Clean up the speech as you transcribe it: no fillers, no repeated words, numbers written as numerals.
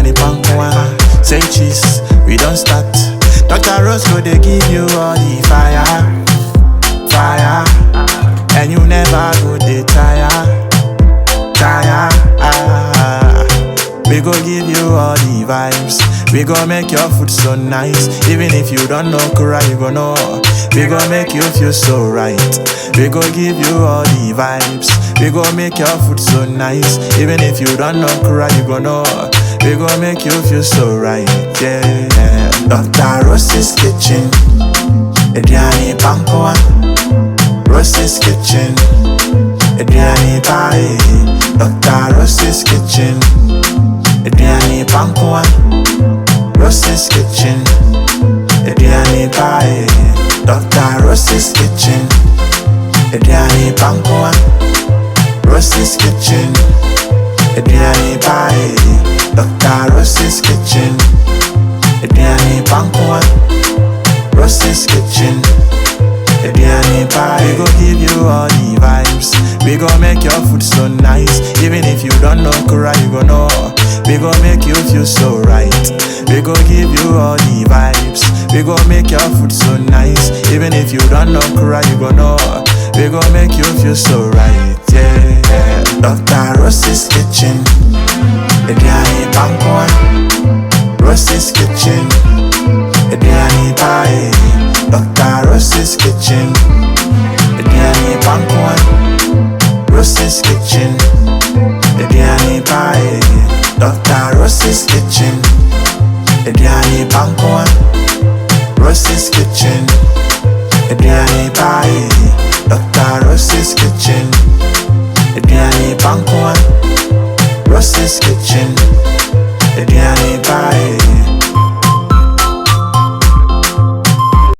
Adriani Pankwa. Say cheese, we don't start. Dr. Roscoe, they give you all the fire, fire. And you never go they tire. We go give you all the vibes. We go make your food so nice. Even if you don't know Kura, you go know. We go make you feel so right. We go give you all the vibes. We go make your food so nice. Even if you don't know Kura, you go know. We go make you feel so right. Yeah. Dr. Ross's kitchen. Adriani Pankwa. Ross's kitchen. Adriani Pie. Dr. Ross's kitchen. Adriani Pankwa. Ross's kitchen. Adriani Pie. Dr. Ross's kitchen. Adriani Pankwa. Ross's kitchen. Adriani Pie. Dr. Ross's kitchen. Adriani Pankwa. Ross's kitchen. Adriani Pie. We go give you all the vibes. We go make your food so nice. Even if you don't know Kura, you go know. We go make you feel so right. We go give you all the vibes. We go make your food so nice. Even if you don't know Kura, you go know. We go make you feel so right. Yeah. Dr. Ross's kitchen. Adriani Pankwa. Ross's kitchen. Adriani Pie. Dr. Ross's kitchen. Adriani Pankwa. Ross's kitchen. Adriani Pie. Dr. Ross's kitchen. Adriani Pankwa. Ross's kitchen. Adriani Pie. Dr. Ross's kitchen. Adriani Pankwa. Ross's kitchen. Adriani